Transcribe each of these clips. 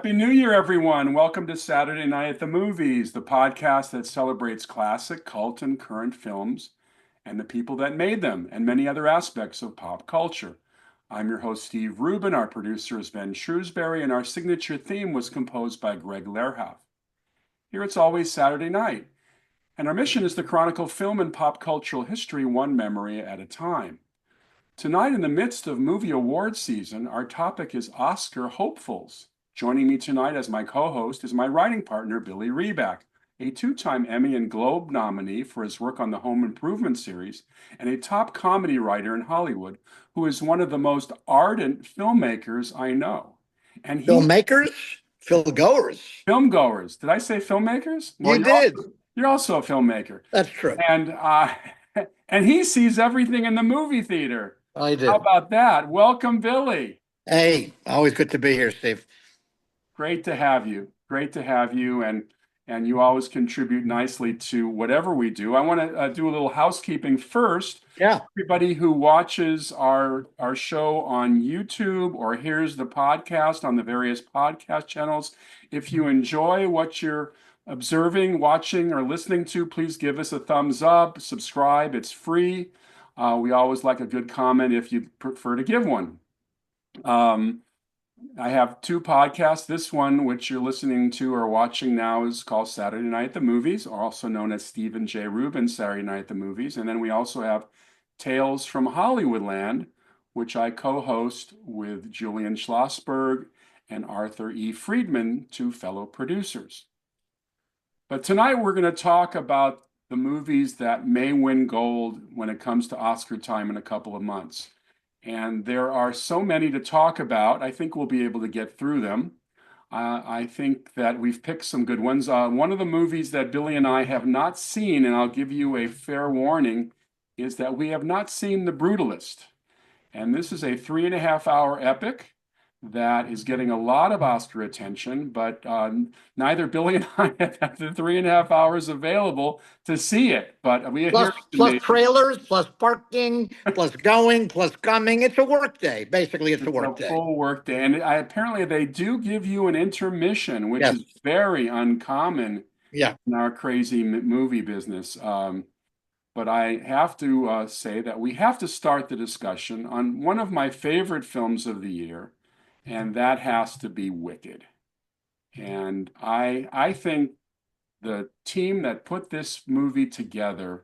Happy New Year, everyone. Welcome to Saturday Night at the Movies, the podcast that celebrates classic, cult, and current films and the people that made them and many other aspects of pop culture. I'm your host, Steve Rubin. Our producer is Ben Shrewsbury, and our signature theme was composed by Greg Lerhoff. Here it's always Saturday night, and our mission is to chronicle film and pop cultural history one memory at a time. Tonight, in the midst of movie awards season, our topic is Oscar hopefuls. Joining me tonight as my co-host is my writing partner, Billy Riback, a two-time Emmy and Globe nominee for his work on the Home Improvement series, and a top comedy writer in Hollywood who is one of the most ardent filmmakers I know. And Filmmakers? Filmgoers. Filmgoers. Did I say filmmakers? Well, You did. You're also a filmmaker. That's true. And and he sees everything in the movie theater. I do. How about that? Welcome, Billy. Hey, always good to be here, Steve. Great to have you. Great to have you. And you always contribute nicely to whatever we do. I want to do a little housekeeping first. Yeah. Everybody who watches our show on YouTube or hears the podcast on the various podcast channels, if you enjoy what you're observing, watching, or listening to, please give us a thumbs up, subscribe. It's free. We always like a good comment if you prefer to give one. I have two podcasts. This one, which you're listening to or watching now, is called Saturday Night at the Movies, also known as Stephen J. Rubin's Saturday Night at the Movies. And then we also have Tales from Hollywoodland, which I co-host with Julian Schlossberg and Arthur E. Friedman, two fellow producers. But tonight we're going to talk about the movies that may win gold when it comes to Oscar time in a couple of months. And there are so many to talk about. I think we'll be able to get through them. I think that we've picked some good ones. One of the movies that Billy and I have not seen, and I'll give you a fair warning, is that we have not seen The Brutalist. And this is a 3.5-hour epic that is getting a lot of Oscar attention, but neither Billy and I have had the 3.5 hours available to see it. But we plus trailers, plus parking, plus going, plus coming. It's a work day. Basically, it's a work day. Full work day. And apparently they do give you an intermission, which is very uncommon in our crazy movie business. But I have to say that we have to start the discussion on one of my favorite films of the year, and that has to be Wicked. And I think the team that put this movie together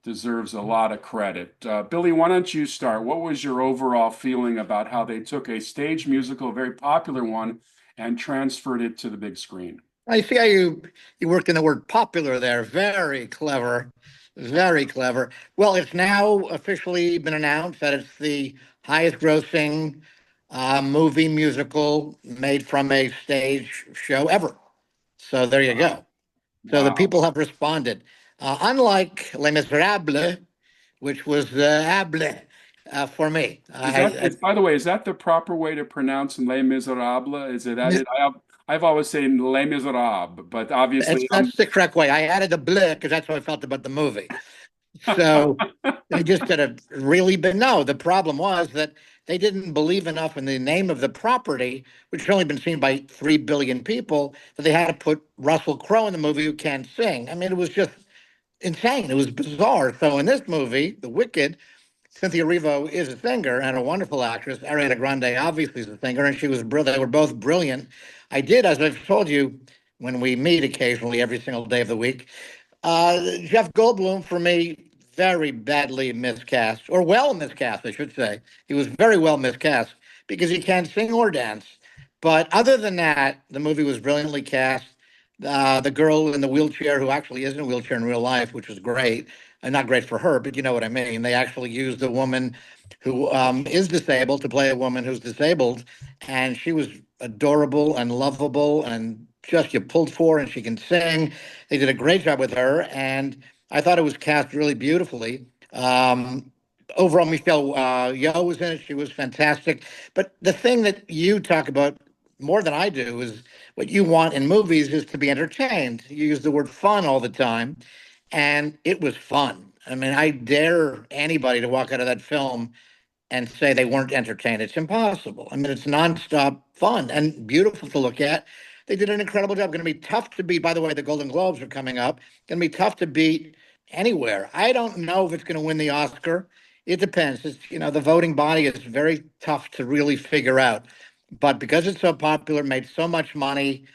deserves a lot of credit. Billy, why don't you start? What was your overall feeling about how they took a stage musical, a very popular one, and transferred it to the big screen? I see how you worked in the word popular there. Very clever. Very clever. Well, it's now officially been announced that it's the highest grossing movie musical made from a stage show ever. So there you go. So the people have responded. Unlike Les Miserables, which was able for me. By the way, is that the proper way to pronounce Les Miserables? Is it? I've always said Les Miserables, but obviously that's the correct way. I added a bleh because that's how I felt about the movie. So they just did a really big. No, the problem was that they didn't believe enough in the name of the property, which has only been seen by 3 billion people, that they had to put Russell Crowe in the movie who can't sing. I mean, it was just insane. It was bizarre. So in this movie, The Wicked, Cynthia Erivo is a singer and a wonderful actress. Ariana Grande obviously is a singer, and she was brilliant. They were both brilliant. I did, as I've told you, when we meet occasionally every single day of the week, Jeff Goldblum, for me, very badly miscast, or well miscast, I should say. He was very well miscast because he can't sing or dance. But other than that, the movie was brilliantly cast. The girl in the wheelchair, who actually is in a wheelchair in real life, which was great. Not great for her, but you know what I mean. They actually used a woman who is disabled to play a woman who's disabled. And she was adorable and lovable and just you pulled for, and she can sing. They did a great job with her. And I thought it was cast really beautifully. Overall, Michelle Yeoh was in it. She was fantastic. But the thing that you talk about more than I do is what you want in movies is to be entertained. You use the word fun all the time, and it was fun. I mean, I dare anybody to walk out of that film and say they weren't entertained. It's impossible. I mean, it's nonstop fun and beautiful to look at. They did an incredible job. Going to be tough to beat. By the way, the Golden Globes are coming up. Going to be tough to beat anywhere. I don't know if it's going to win the Oscar. It depends. The voting body is very tough to really figure out. But because it's so popular, made so much money,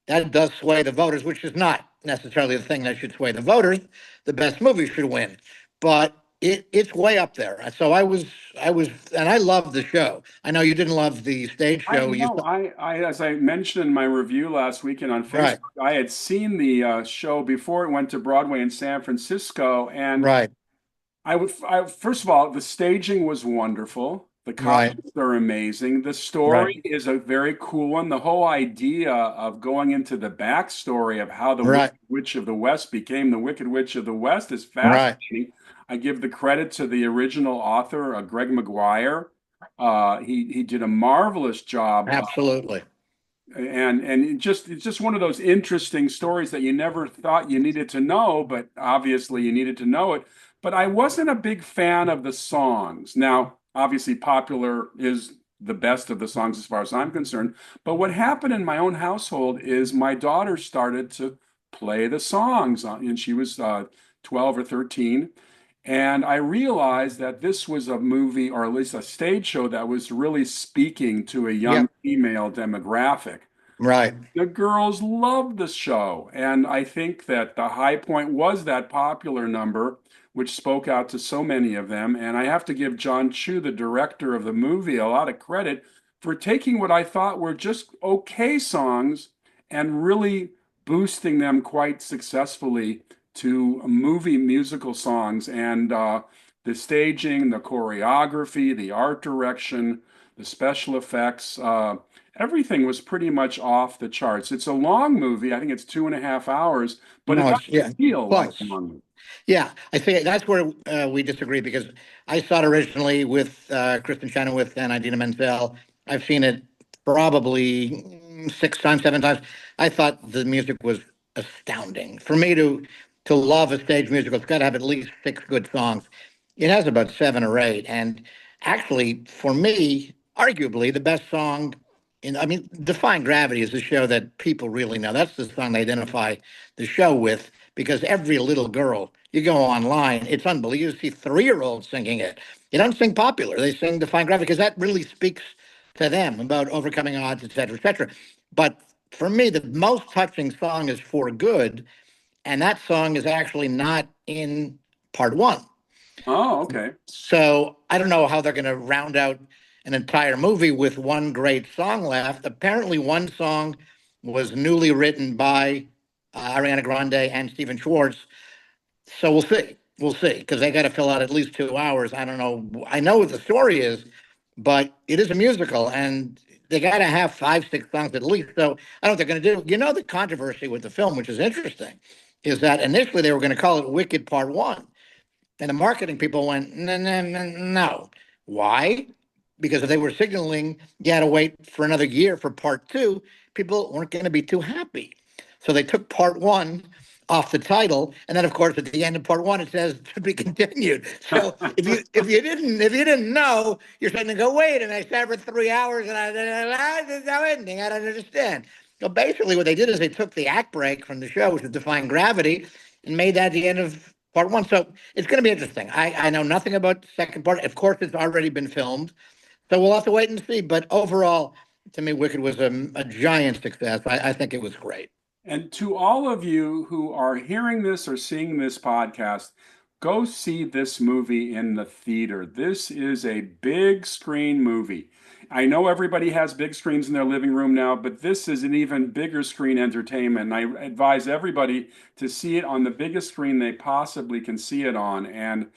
that does sway the voters, which is not necessarily the thing that should sway the voters. The best movie should win. But it's way up there. So and I love the show. I know you didn't love the stage I show. know. As I mentioned in my review last weekend on Facebook, Right, I had seen the show before it went to Broadway in San Francisco, and right, first of all, the staging was wonderful. The right, costumes are amazing. The right, story is a very cool one. The whole idea of going into the backstory of how the right, Wicked Witch of the West became the Wicked Witch of the West is right. fascinating. I give the credit to the original author, Greg McGuire. He did a marvelous job, Absolutely. and it's just one of those interesting stories that you never thought you needed to know, but obviously you needed to know it. But I wasn't a big fan of the songs. Now, obviously, Popular is the best of the songs as far as I'm concerned. But what happened in my own household is my daughter started to play the songs, and she was 12 or 13. And I realized that this was a movie, or at least a stage show, that was really speaking to a young Yep. female demographic. Right. The girls loved the show, and I think that the high point was that Popular number, which spoke out to so many of them. And I have to give John Chu, the director of the movie, a lot of credit for taking what I thought were just okay songs and really boosting them quite successfully to movie musical songs. And the staging, the choreography, the art direction, the special effects. Everything was pretty much off the charts. It's a long movie. I think it's 2.5 hours, but it No, it's doesn't yeah, feel like a close. long movie. Yeah, I think that's where we disagree because I saw it originally with Kristen Chenoweth and Idina Menzel. I've seen it probably 6 times, 7 times. I thought the music was astounding. For me to love a stage musical, it's got to have at least six good songs. It has about seven or eight, and actually, for me, arguably the best song. I mean, Defying Gravity is a show that people really know. That's the song they identify the show with because every little girl, you go online, it's unbelievable. You see 3-year-olds singing it. They don't sing Popular, they sing Defying Gravity because that really speaks to them about overcoming odds, et cetera, et cetera. But for me, the most touching song is For Good, and that song is actually not in part one. Oh, okay. So I don't know how they're going to round out an entire movie with one great song left. Apparently, one song was newly written by Ariana Grande and Stephen Schwartz. So we'll see. We'll see because they got to fill out at least 2 hours. I don't know. I know what the story is, but it is a musical and they got to have five, six songs at least. So I don't know what they're going to do. The controversy with the film, which is interesting, is that initially they were going to call it Wicked Part One. And the marketing people went, no, no, no, no. Why? Because if they were signaling you had to wait for another year for part two, people weren't going to be too happy. So they took part one off the title, and then of course at the end of part one it says to be continued. So if you didn't know, you're starting to go, wait, and I sat for 3 hours and there's no ending. I don't understand. So basically what they did is they took the act break from the show, which is Defying Gravity, and made that the end of part one. So it's going to be interesting. I know nothing about the second part. Of course, it's already been filmed. So we'll have to wait and see. But overall, to me, Wicked was a giant success. I think it was great. And to all of you who are hearing this or seeing this podcast, go see this movie in the theater. This is a big screen movie. I know everybody has big screens in their living room now, but this is an even bigger screen entertainment. And I advise everybody to see it on the biggest screen they possibly can see it on. And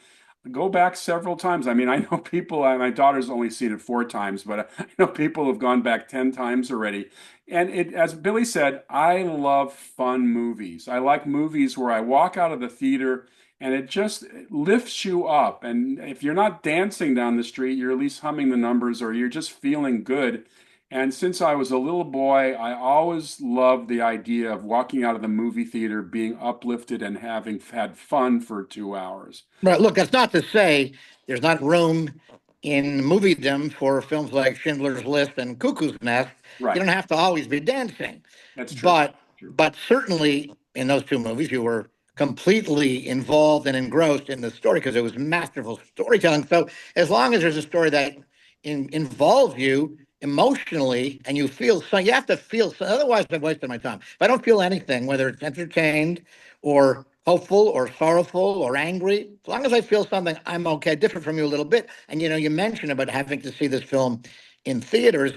go back several times. I mean, I know people, my daughter's only seen it 4 times, but I know people have gone back 10 times already. And as Billy said, I love fun movies. I like movies where I walk out of the theater and it just lifts you up. And if you're not dancing down the street, you're at least humming the numbers or you're just feeling good. And since I was a little boy, I always loved the idea of walking out of the movie theater being uplifted and having had fun for 2 hours. But look, that's not to say there's not room in moviedom for films like Schindler's List and Cuckoo's Nest, you Right. don't have to always be dancing. That's true. But True. but certainly in those two movies, you were completely involved and engrossed in the story because it was masterful storytelling. So as long as there's a story that involves you emotionally and you feel so, you have to feel so, otherwise I've wasted my time. If I don't feel anything, whether it's entertained or hopeful or sorrowful or angry, as long as I feel something, I'm okay. Different from you a little bit. And you mentioned about having to see this film in theaters.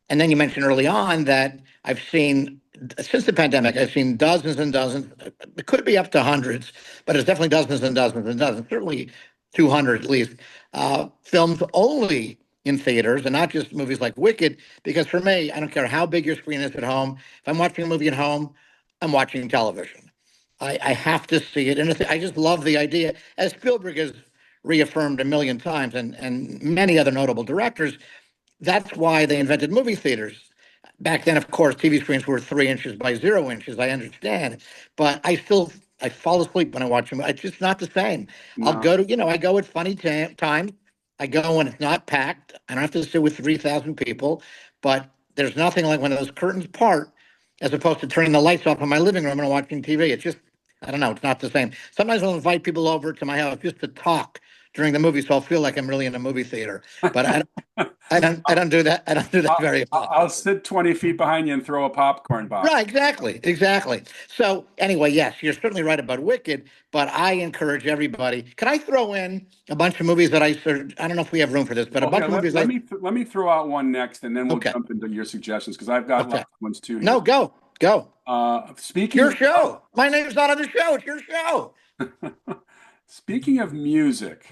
And then you mentioned early on that I've seen, since the pandemic, I've seen dozens and dozens. It could be up to hundreds, but it's definitely dozens and dozens and dozens, certainly 200 at least, films only in theaters and not just movies like Wicked. Because for me, I don't care how big your screen is at home. If I'm watching a movie at home, I'm watching television. I have to see it. And I just love the idea, as Spielberg has reaffirmed a million times, and many other notable directors. That's why they invented movie theaters. Back then, of course, TV screens were 3 inches by 0 inches. I understand, but I fall asleep when I watch them. It's just not the same. I'll No. go to I go at funny times. I go when it's not packed. I don't have to sit with 3,000 people, but there's nothing like when those curtains part, as opposed to turning the lights off in my living room and watching TV. It's just I don't know. It's not the same. Sometimes I'll invite people over to my house just to talk during the movie, so I'll feel like I'm really in a movie theater. But I don't do that. I don't do that very I'll often. sit 20 feet behind you and throw a popcorn box. Right, exactly, exactly. So anyway, yes, you're certainly right about Wicked, but I encourage everybody. Can I throw in a bunch of movies that I don't know if we have room for this, but a Well, here, bunch of movies let me throw out one next, and then we'll okay, jump into your suggestions because I've got okay. lots of ones too No, here. go. Speaking Your of show. My name's not on the show. It's your show. speaking of music,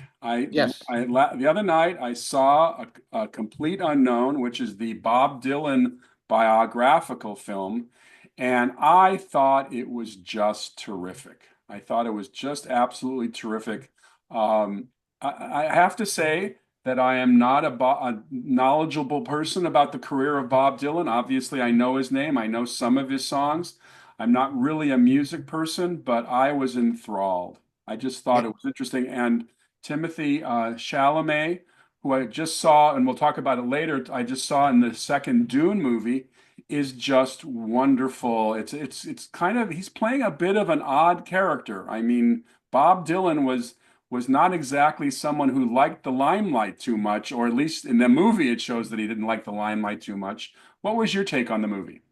Yes. the other night I saw a Complete Unknown, which is the Bob Dylan biographical film, and I thought it was just terrific. I thought it was just absolutely terrific. I have to say that I am not a knowledgeable person about the career of Bob Dylan. Obviously, I know his name, I know some of his songs. I'm not really a music person, but I was enthralled. I just thought Yeah. it was interesting. And Timothy Chalamet, who I just saw, and we'll talk about it later, I just saw in the second Dune movie, is just wonderful. It's kind of he's playing a bit of an odd character. I mean, Bob Dylan was not exactly someone who liked the limelight too much, or at least in the movie it shows that he didn't like the limelight too much. What was your take on the movie?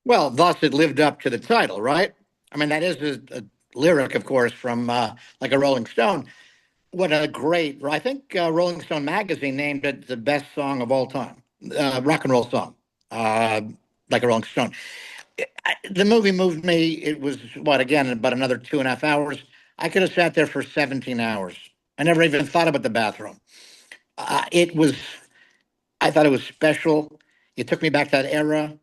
Well, thus it lived up to the title, right? I mean, that is a lyric, of course, from like a Rolling Stone. What a great, I think Rolling Stone magazine named it the best song of all time, rock and roll song, uh, like a Rolling Stone. The movie moved me. It was what, again, about another 2.5 hours. I could have sat there for 17 hours. I never even thought about the bathroom. It was, I thought it was special. It took me back to that era.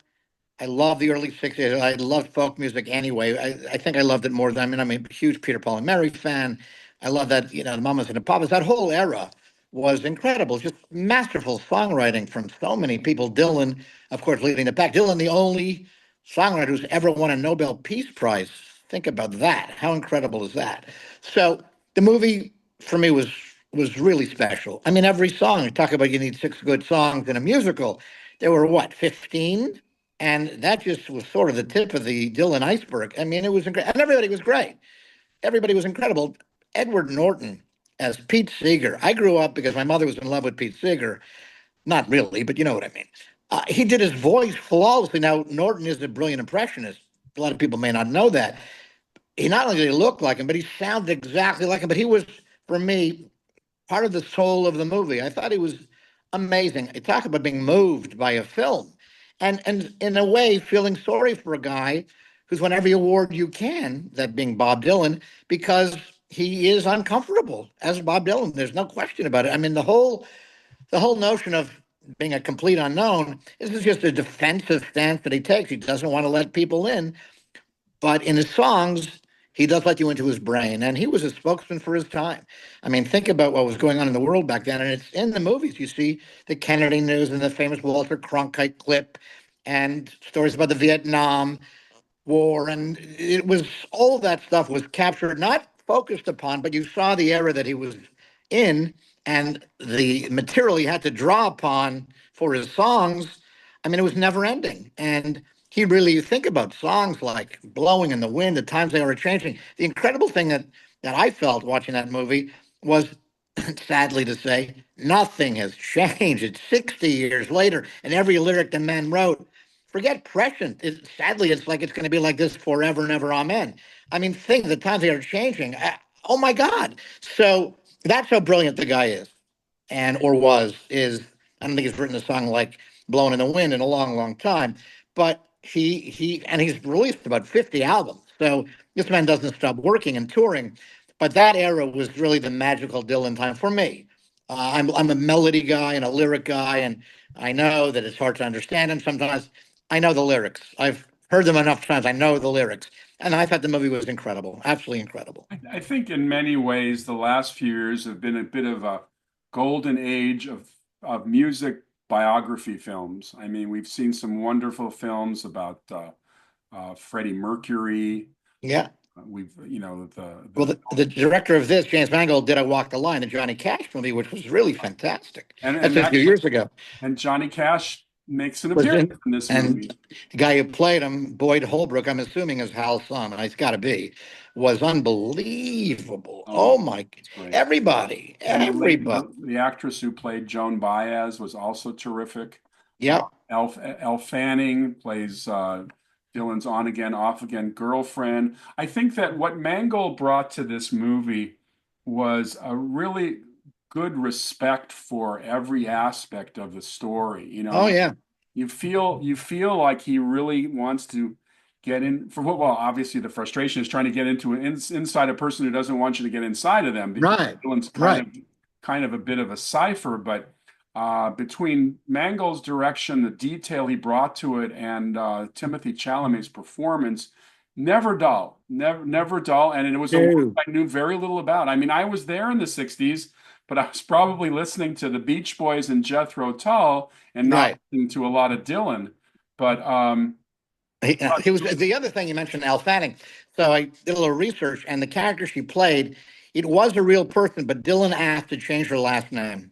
I love the early 60s. I loved folk music anyway. I think I loved it more than, I mean, I'm a huge Peter, Paul and Mary fan. I love that, the Mamas and the Papas. That whole era was incredible. Just masterful songwriting from so many people. Dylan, of course, leading the pack. Dylan, the only songwriter who's ever won a Nobel Peace Prize. Think about that. How incredible is that? So the movie for me was really special. I mean, every song, you talk about you need six good songs in a musical. There were what, 15? And that just was sort of the tip of the Dylan iceberg. I mean, it was incredible. And everybody was great. Everybody was incredible. Edward Norton as Pete Seeger. I grew up because my mother was in love with Pete Seeger. Not really, but you know what I mean. He did his voice flawlessly. Now, Norton is a brilliant impressionist. A lot of people may not know that. He not only did he look like him, but he sounded exactly like him. But he was, for me, part of the soul of the movie. I thought he was amazing. I talk about being moved by a film, and in a way, feeling sorry for a guy who's won every award you can, that being Bob Dylan, because he is uncomfortable as Bob Dylan. There's no question about it. I mean, the whole notion of being a complete unknown, this is just a defensive stance that he takes. He doesn't want to let people in, but in his songs, he does let you into his brain, and he was a spokesman for his time. I mean, think about what was going on in the world back then, and it's in the movies. You see the Kennedy news and the famous Walter Cronkite clip, and stories about the Vietnam War, and it was all that stuff was captured, not focused upon, but you saw the era that he was in, And the material he had to draw upon for his songs, I mean, it was never ending. And he really think about songs like Blowing in the Wind, the times they were changing. The incredible thing that I felt watching that movie was, sadly to say, nothing has changed. It's 60 years later, and every lyric the man wrote, forget prescient. Sadly, it's like it's going to be like this forever and ever. Amen. I mean, think the times they are changing. Oh my God. So that's how brilliant the guy is, and or was, is. I don't think he's written a song like Blowing in the Wind in a long, long time. But he's released about 50 albums. So this man doesn't stop working and touring. But that era was really the magical Dylan time for me. I'm a melody guy and a lyric guy, and I know that it's hard to understand him sometimes. I know the lyrics. I've heard them enough times. I know the lyrics, and I thought the movie was incredible, absolutely incredible. I think in many ways the last few years have been a bit of a golden age of music biography films. I mean, we've seen some wonderful films about Freddie Mercury. Yeah. We've, you know, Well, the director of this, James Mangold, did I Walk the Line, the Johnny Cash movie, which was really fantastic. That's and a few actually, years ago. and Johnny Cash makes an Was appearance in, in this and movie. the guy who played him, Boyd Holbrook, I'm assuming is Hal's son, and it's got to be, was unbelievable. Oh, Oh my! it's great. And Everybody. the actress who played Joan Baez was also terrific. Yep. Elle Fanning plays Dylan's on again, off again girlfriend. I think that what Mangold brought to this movie was a really good respect for every aspect of the story. You know, Oh yeah. you feel like he really wants to get in for what, well, obviously the frustration is trying to get into inside a person who doesn't want you to get inside of them because Right. Dylan's Right. kind of a bit of a cipher, but between Mangold's direction, the detail he brought to it, and Timothy Chalamet's performance, never dull, never dull, and it was a work Dude. I knew very little about. I mean, I was there in the '60s, but I was probably listening to the Beach Boys and Jethro Tull, and not Right. listening to a lot of Dylan. But He was the other thing you mentioned, Al Fanning. So I did a little research, and the character she played, it was a real person, but Dylan asked to change her last name.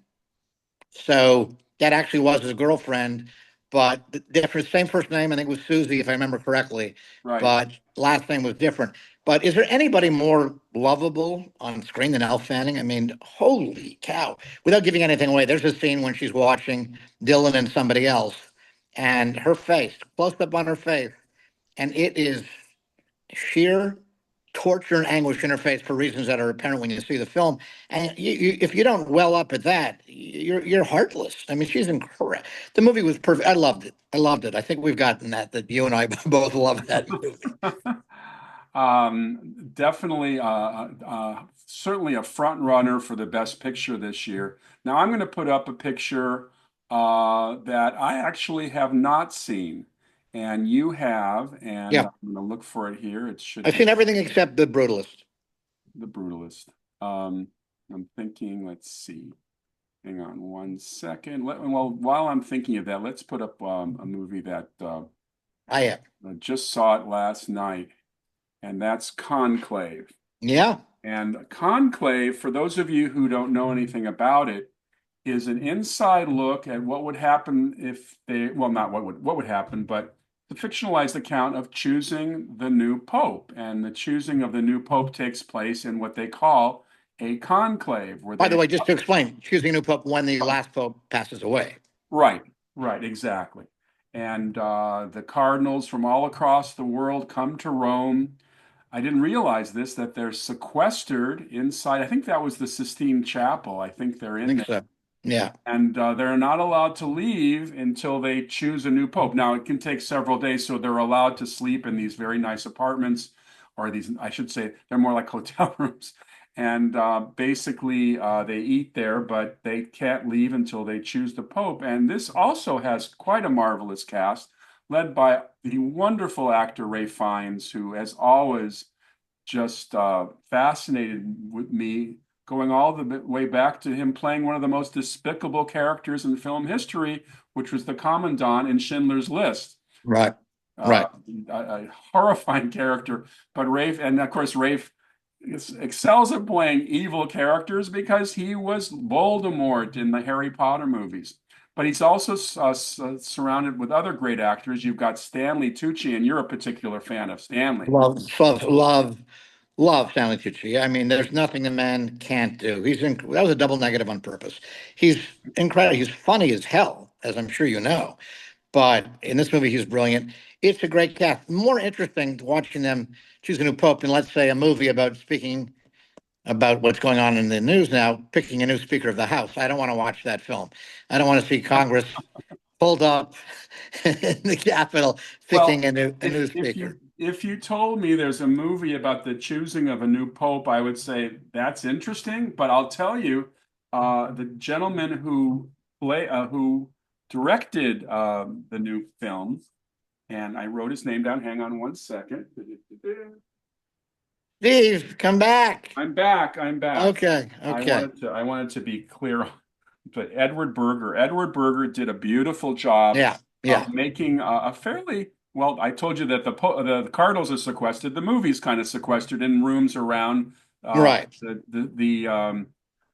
So that actually was his girlfriend, but different, same first name. I think it was Susie, if I remember correctly, right, but last name was different. But is there anybody more lovable on screen than Elle Fanning? I mean, holy cow! Without giving anything away, there's a scene when she's watching Dylan and somebody else, and her face, close up on her face, and it is sheer torture and anguish in her face for reasons that are apparent when you see the film. And if you don't well up at that, you're heartless. I mean, she's incredible. The movie was perfect. I loved it. I loved it. I think we've gotten that you and I both love that movie. definitely, certainly a front runner for the best picture this year. Now I'm going to put up a picture that I actually have not seen, and you have, and Yeah, I'm going to look for it here. It should I've be seen everything except The Brutalist. The Brutalist. Um, I'm thinking, let's see. Hang on one second. Well, while I'm thinking of that, let's put up a movie that I have. I just saw it last night, and that's Conclave. Yeah, And Conclave, for those of you who don't know anything about it, is an inside look at what would happen if they, well, not what would happen, but the fictionalized account of choosing the new pope. And the choosing of the new pope takes place in what they call a conclave, where by the they, way, just to explain, choosing a new pope when the last pope passes away. right, right, exactly. And the cardinals from all across the world come to Rome. I didn't realize this, that they're sequestered inside. I think that was the Sistine Chapel. I think they're I in think there. so. Yeah, And they're not allowed to leave until they choose a new pope. Now, it can take several days, so they're allowed to sleep in these very nice apartments, or these, I should say, they're more like hotel rooms. And basically, they eat there, but they can't leave until they choose the pope. And this also has quite a marvelous cast, led by the wonderful actor Ray Fiennes, who, as always, just fascinated with me, going all the way back to him playing one of the most despicable characters in film history, which was the commandant in Schindler's List. right, Uh, right. a horrifying character, but Rafe, and of course Rafe excels at playing evil characters because he was Voldemort in the Harry Potter movies. But he's also surrounded with other great actors. You've got Stanley Tucci, and you're a particular fan of Stanley. Love Stanley Tucci. I mean, there's nothing the man can't do. That was a double negative on purpose. He's incredible. He's funny as hell, as I'm sure you know. But in this movie, he's brilliant. It's a great cast. More interesting watching them choose a new pope than, let's say, a movie about speaking about what's going on in the news now, picking a new Speaker of the House. I don't want to watch that film. I don't want to see Congress pulled up in the Capitol picking Well, a new if Speaker. you told me there's a movie about the choosing of a new pope, I would say that's interesting. But I'll tell you, the gentleman who directed the new film, and I wrote his name down. Hang on one second. Steve, come back. I'm back. I'm back. Okay, okay. I wanted to be clear, but Edward Berger. Edward Berger did a beautiful job Yeah, of yeah, making a fairly well. I told you that the Cardinals are sequestered. The movie's kind of sequestered in rooms around right. the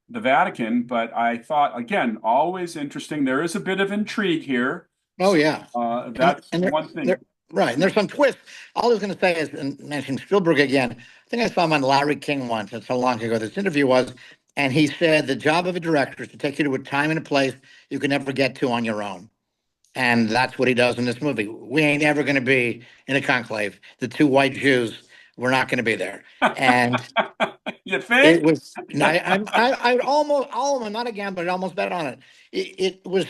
Vatican. But I thought again, always interesting. There is a bit of intrigue here, Oh, so yeah. that's And one thing. right. And there's some twists. All I was going to say is, and mentioning Spielberg again, I think I saw him on Larry King once. That's how long ago this interview was. And he said the job of a director is to take you to a time and a place you can never get to on your own. And that's what he does in this movie. We ain't ever going to be in a conclave. The two white Jews, we're not going to be there. And You it think? was, I almost, I'm not a gambler, I almost bet on it. It was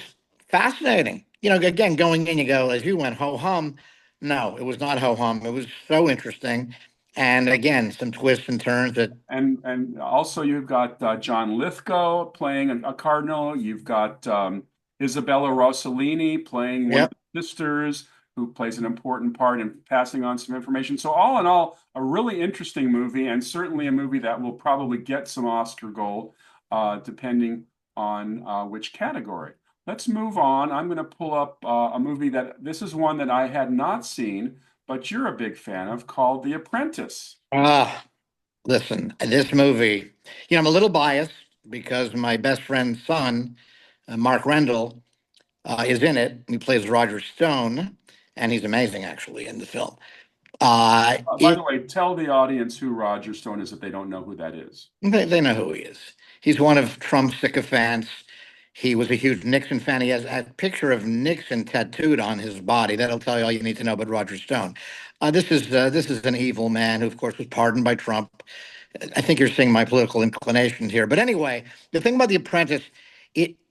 fascinating. You know, again, going in, you go, as you went, ho hum. No, it was not ho hum. It was so interesting. And again, some twists and turns that, And also you've got John Lithgow playing a cardinal. You've got Isabella Rossellini playing one of yep. the sisters, who plays an important part in passing on some information. So all in all, a really interesting movie, and certainly a movie that will probably get some Oscar gold, depending on which category. Let's move on. I'm going to pull up a movie that this is one that I had not seen, but you're a big fan of, called The Apprentice. Ah, listen, this movie, you know, I'm a little biased because my best friend's son, Mark Rendell, is in it. He plays Roger Stone, and he's amazing actually in the film. By the It way, tell the audience who Roger Stone is if they don't know who that is. they know who he is. He's one of Trump's sycophants. He was a huge Nixon fan. He has a picture of Nixon tattooed on his body. That'll tell you all you need to know about Roger Stone. This is an evil man who, of course, was pardoned by Trump. I think you're seeing my political inclinations here. But anyway, the thing about The Apprentice,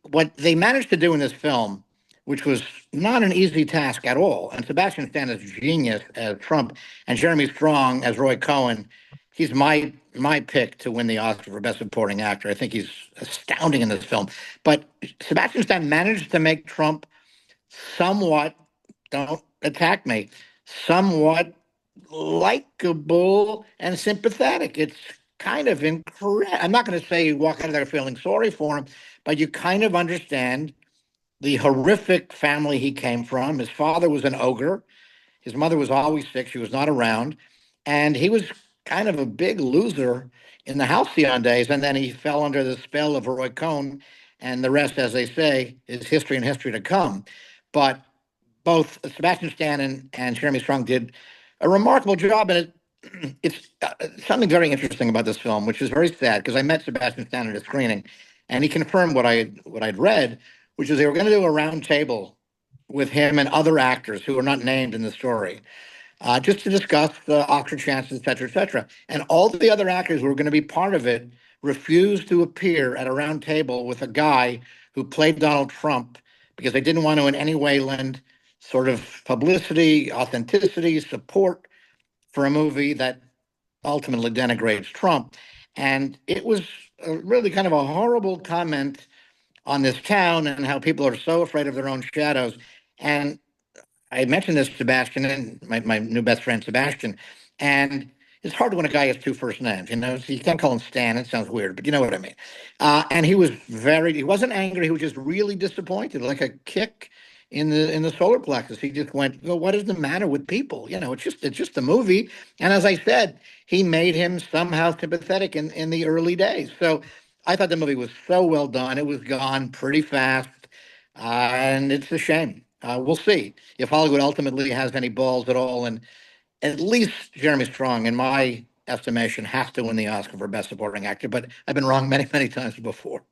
what they managed to do in this film, which was not an easy task at all, and Sebastian Stan is genius as Trump, and Jeremy Strong as Roy Cohen. He's my pick to win the Oscar for Best Supporting Actor. I think he's astounding in this film. But Sebastian Stan managed to make Trump somewhat, don't attack me, somewhat likable and sympathetic. It's kind of incredible. I'm not going to say you walk out of there feeling sorry for him, but you kind of understand the horrific family he came from. His father was an ogre. His mother was always sick. She was not around. And he was kind of a big loser in the halcyon days. And then he fell under the spell of Roy Cohn. And the rest, as they say, is history and history to come. But both Sebastian Stan and Jeremy Strong did a remarkable job. And it's something very interesting about this film, which is very sad because I met Sebastian Stan at a screening, and he confirmed what I'd read, which is they were going to do a round table with him and other actors who are not named in the story, just to discuss the Oscar chances, et cetera, et cetera. And all the other actors who were going to be part of it refused to appear at a round table with a guy who played Donald Trump because they didn't want to in any way lend sort of publicity, authenticity, support for a movie that ultimately denigrates Trump. And it was really kind of a horrible comment on this town and how people are so afraid of their own shadows. And I mentioned this to Sebastian and my new best friend Sebastian, and it's hard when a guy has two first names. You know, so you can't call him Stan. It sounds weird, but you know what I mean. And he wasn't angry. He was just really disappointed, like a kick in the solar plexus. He just went, well, what is the matter with people? It's just a movie. And as I said, he made him somehow sympathetic in the early days. So I thought the movie was so well done. It was gone pretty fast, and it's a shame. We'll see if Hollywood ultimately has any balls at all. And at least Jeremy Strong, in my estimation, has to win the Oscar for Best Supporting Actor. But I've been wrong many, many times before.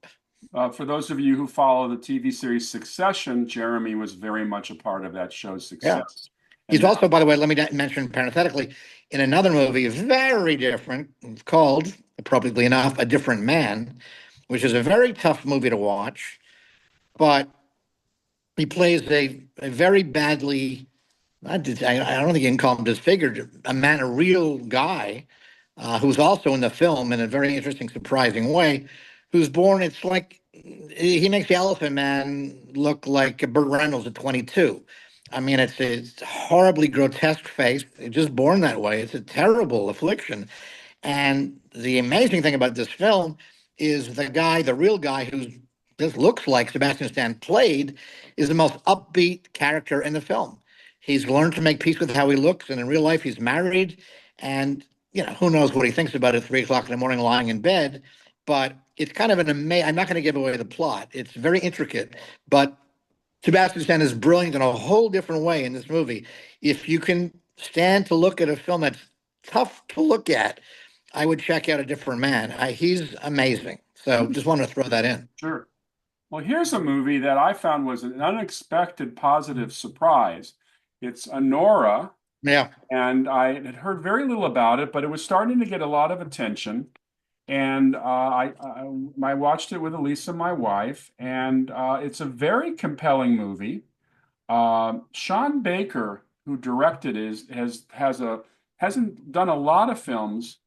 For those of you who follow the TV series Succession, Jeremy was very much a part of that show's Yeah. success. And He's now, also, by the way, let me mention parenthetically, in another movie, very different, called, appropriately enough, A Different Man, which is a very tough movie to watch. But he plays a very badly, I don't think you can call him disfigured, a real guy who's also in the film in a very interesting, surprising way, who's born, it's like he makes the Elephant Man look like Burt Reynolds at 22. I mean, it's a horribly grotesque face. He's just born that way. It's a terrible affliction. And the amazing thing about this film is the guy, the real guy who this looks like Sebastian Stan played, is the most upbeat character in the film. He's learned to make peace with how he looks, and in real life, he's married. And who knows what he thinks about at 3 o'clock in the morning, lying in bed. But it's kind of an amazing. I'm not going to give away the plot. It's very intricate, but Sebastian Stan is brilliant in a whole different way in this movie. If you can stand to look at a film that's tough to look at, I would check out A Different Man. He's amazing. So just wanted to throw that in. sure. Well, here's a movie that I found was an unexpected positive surprise. It's Anora, Yeah, and I had heard very little about it, but it was starting to get a lot of attention. And I watched it with Elisa, my wife, and it's a very compelling movie. Sean Baker, who directed it, hasn't done a lot of films,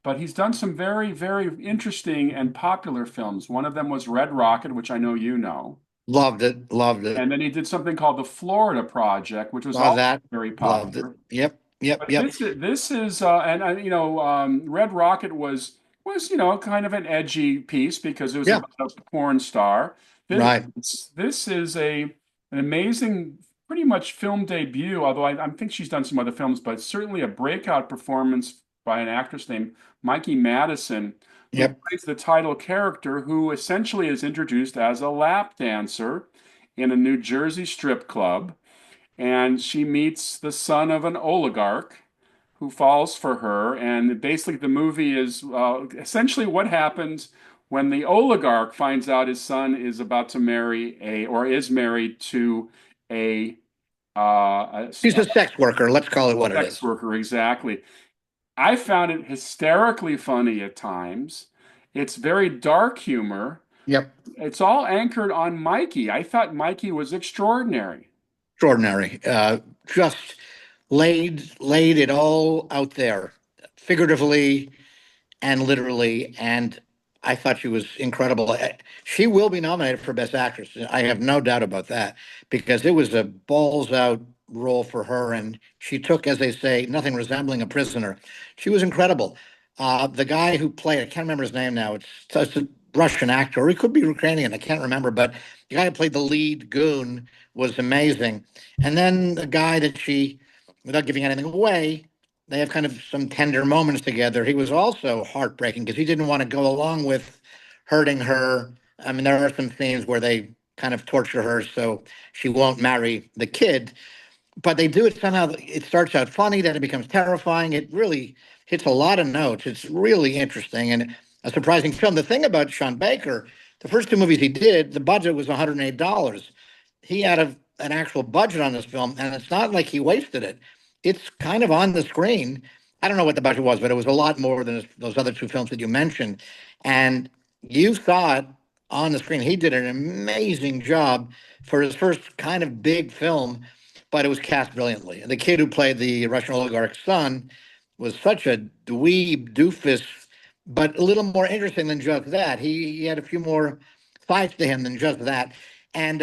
but he's done some very, very interesting and popular films. One of them was Red Rocket, which I know you know. loved it. Loved it. And then he did something called The Florida Project, which was Saw also that. very Loved it. popular. Yep. Yep. But Yep. this is Red Rocket was kind of an edgy piece because it was Yeah. about a porn star. This Right. this is an amazing, pretty much film debut. Although I think she's done some other films, but certainly a breakout performance by an actress named Mikey Madison, who Yep. plays the title character, who essentially is introduced as a lap dancer in a New Jersey strip club, and she meets the son of an oligarch who falls for her. And basically, the movie is essentially what happens when the oligarch finds out his son is about to marry or is married to a, She's a a sex worker. Let's call it what it sex is. worker. Exactly. I found it hysterically funny at times. It's very dark humor. Yep. It's all anchored on Mikey. I thought Mikey was extraordinary. Extraordinary. Just laid it all out there, figuratively and literally. And I thought she was incredible. She will be nominated for Best Actress. I have no doubt about that because it was a balls out role for her. And she took, as they say, nothing resembling a prisoner. She was incredible. The guy who played, I can't remember his name now. It's a Russian actor, or he could be Ukrainian. I can't remember. But the guy who played the lead goon was amazing. And then the guy that she, without giving anything away, they have kind of some tender moments together. He was also heartbreaking because he didn't want to go along with hurting her. I mean, there are some scenes where they kind of torture her so she won't marry the kid, but they do it somehow. It starts out funny, then it becomes terrifying. It really hits a lot of notes. It's really interesting and a surprising film. The thing about Sean Baker, the first two movies he did, the budget was $108. He had an actual budget on this film, and it's not like he wasted it. It's kind of on the screen. I don't know what the budget was, but it was a lot more than those other two films that you mentioned. And you saw it on the screen. He did an amazing job for his first kind of big film, but it was cast brilliantly. The kid who played the Russian oligarch's son was such a dweeb doofus, but a little more interesting than just that. He had a few more sides to him than just that. And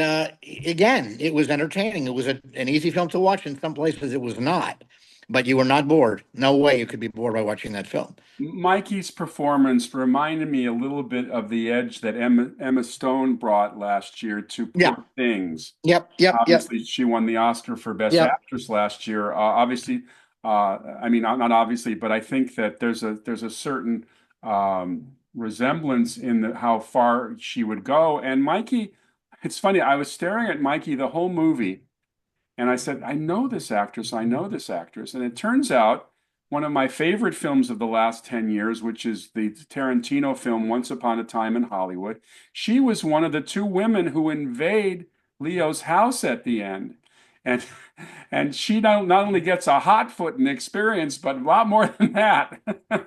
again, it was entertaining. It was an easy film to watch. In some places, it was not. but you were not bored. No way you could be bored by watching that film. Mikey's performance reminded me a little bit of the edge that Emma Stone brought last year to Yeah. Poor Things. Yep. Yep. Yep. Obviously, she won the Oscar for Best Yep. Actress last year. Obviously, I mean, not obviously, but I think that there's a certain resemblance in how far she would go. And Mikey, it's funny. I was staring at Mikey the whole movie, and I said, I know this actress. I know this actress. And it turns out one of my favorite films of the last 10 years, which is the Tarantino film Once Upon a Time in Hollywood, she was one of the two women who invade Leo's house at the end. And and she not only gets a hot foot in the experience, but a lot more than that.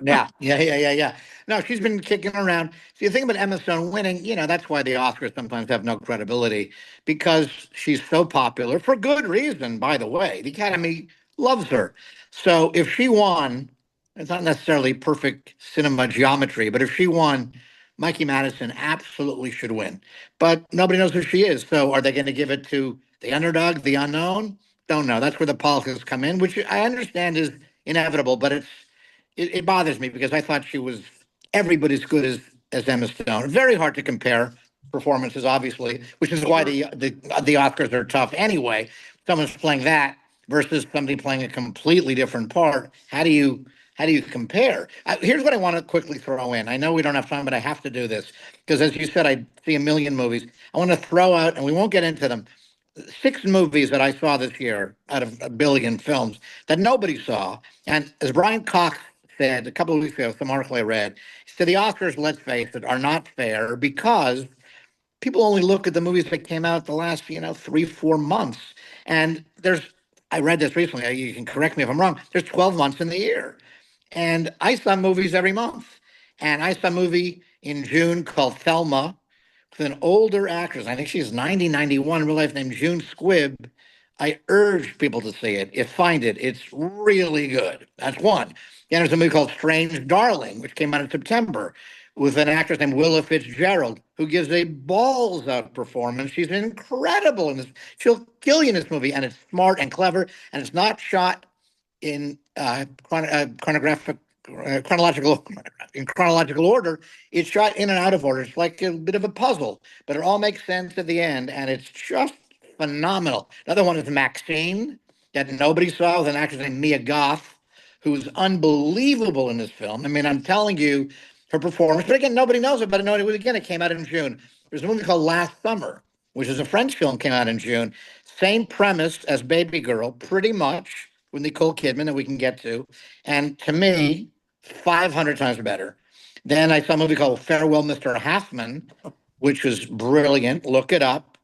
Yeah, yeah, yeah, yeah, yeah. No, she's been kicking around. See, the thing about Emma Stone winning, that's why the Oscars sometimes have no credibility because she's so popular for good reason, by the way. The Academy loves her. So if she won, it's not necessarily perfect cinema geometry, but if she won, Mikey Madison absolutely should win. But nobody knows who she is. So are they going to give it to the underdog, the unknown? Don't know. That's where the politics come in, which I understand is inevitable, but it bothers me because I thought she was every bit as good as Emma Stone. Very hard to compare performances, obviously, which is why Sure. the Oscars are tough anyway. Someone's playing that versus somebody playing a completely different part. How do you compare? Here's what I want to quickly throw in. I know we don't have time, but I have to do this because, as you said, I see a million movies. I want to throw out, and we won't get into them. Six movies that I saw this year out of a billion films that nobody saw. And as Brian Cox said a couple of weeks ago, some article I read, he said the Oscars, let's face it, are not fair because people only look at the movies that came out the last, 3, 4 months. And I read this recently, you can correct me if I'm wrong, there's 12 months in the year. And I saw movies every month. And I saw a movie in June called Thelma with an older actress. I think she's 90, 91 in real life, named June Squibb. I urge people to see it. If find it, it's really good. That's one. Then there's a movie called Strange Darling, which came out in September, with an actress named Willa Fitzgerald, who gives a balls out performance. She's incredible in this. She'll kill you in this movie, and it's smart and clever, and it's not shot in chronographic chronological in chronological order. It's shot in and out of order. It's like a bit of a puzzle, but it all makes sense at the end, and it's just phenomenal. Another one is Maxine, that nobody saw, with an actress named Mia Goth, who's unbelievable in this film. I mean, I'm telling you, her performance. But again, nobody knows about it. No, again, it came out in June. There's a movie called Last Summer, which is a French film, came out in June. Same premise as Baby Girl, pretty much, with Nicole Kidman that we can get to. And to me, 500 times better. Then I saw a movie called Farewell, Mr. Halfman, which was brilliant. Look it up.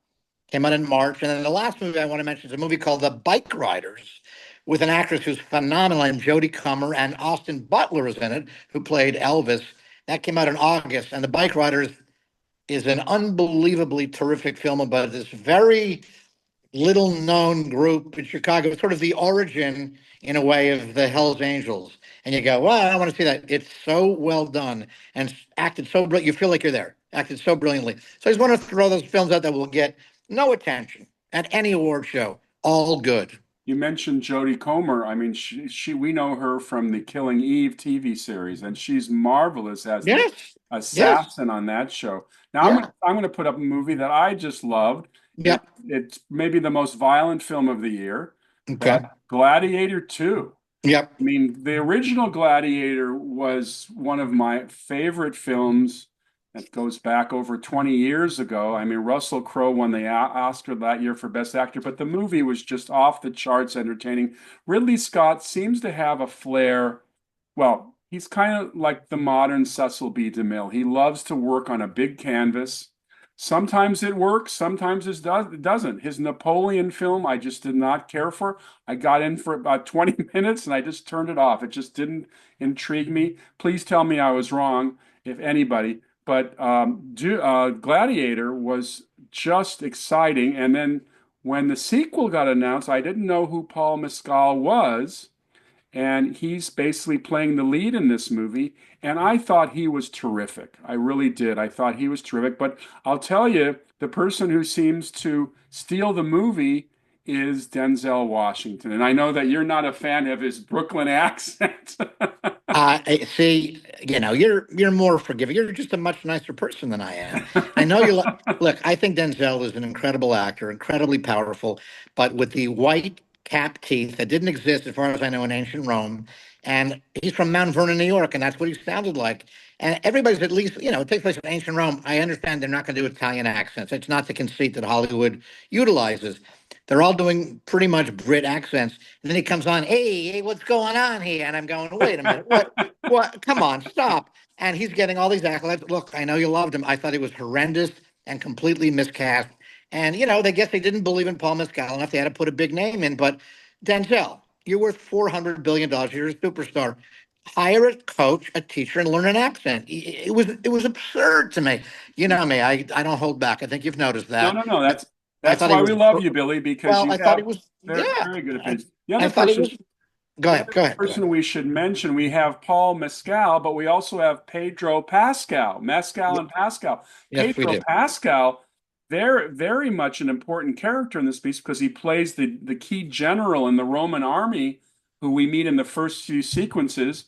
Came out in March. And then the last movie I want to mention is a movie called The Bike Riders with an actress who's phenomenal, and Jodie Comer, and Austin Butler is in it, who played Elvis. That came out in August. And The Bike Riders is an unbelievably terrific film about this very little known group in Chicago. It's sort of the origin, in a way, of the Hells Angels. And you go, well, I want to see that. It's so well done and acted so brilliant. You feel like you're there, acted so brilliantly. So I just want to throw those films out that will get no attention at any award show. All good. You mentioned Jodie Comer. I mean, we know her from the Killing Eve TV series, and she's marvelous as the Yes. Yes. assassin on that show. Now, Yeah. I'm gonna put up a movie that I just loved. Yep. It's maybe the most violent film of the year, Okay. but Gladiator 2. Yep. I mean, the original Gladiator was one of my favorite films. That goes back over 20 years ago. I mean, Russell Crowe won the Oscar that year for Best Actor, but the movie was just off the charts entertaining. Ridley Scott seems to have a flair. Well, he's kind of like the modern Cecil B. DeMille. He loves to work on a big canvas. Sometimes it works, sometimes it doesn't. His Napoleon film, I just did not care for. I got in for about 20 minutes and I just turned it off. It just didn't intrigue me. Please tell me I was wrong, if anybody. But Gladiator was just exciting. And then when the sequel got announced, I didn't know who Paul Mescal was. And he's basically playing the lead in this movie. And I thought he was terrific. I really did. I thought he was terrific. But I'll tell you, the person who seems to steal the movie is Denzel Washington. And I know that you're not a fan of his Brooklyn accent. See, you're more forgiving. You're just a much nicer person than I am. I know you look. I think Denzel is an incredible actor, incredibly powerful, but with the white cap teeth that didn't exist, as far as I know, in ancient Rome. And he's from Mount Vernon, New York, and that's what he sounded like. And everybody's at least, it takes place in ancient Rome. I understand they're not going to do Italian accents. It's not the conceit that Hollywood utilizes. They're all doing pretty much Brit accents. And then he comes on, hey, what's going on here? And I'm going, wait a minute, what? What? Come on, stop. And he's getting all these accolades. Look, I know you loved him. I thought he was horrendous and completely miscast. And, they guess they didn't believe in Paul Mescal enough. They had to put a big name in. But Denzel, you're worth $400 billion. You're a superstar. Hire a coach, a teacher, and learn an accent. It was absurd to me. You know me. I don't hold back. I think you've noticed No, that. no, no. I, That's I that's thought he why was we love you, Billy, because well. you I thought he have was very, yeah. very good I, opinions. The I other thought he person was. Go The ahead. other Go ahead. Go ahead. person we should mention, we have Paul Mescal, but we also have Pedro Pascal, Mescal Y- and Pascal. Yes, we Pedro do. Pascal, very much an important character in this piece because he plays the key general in the Roman army who we meet in the first few sequences.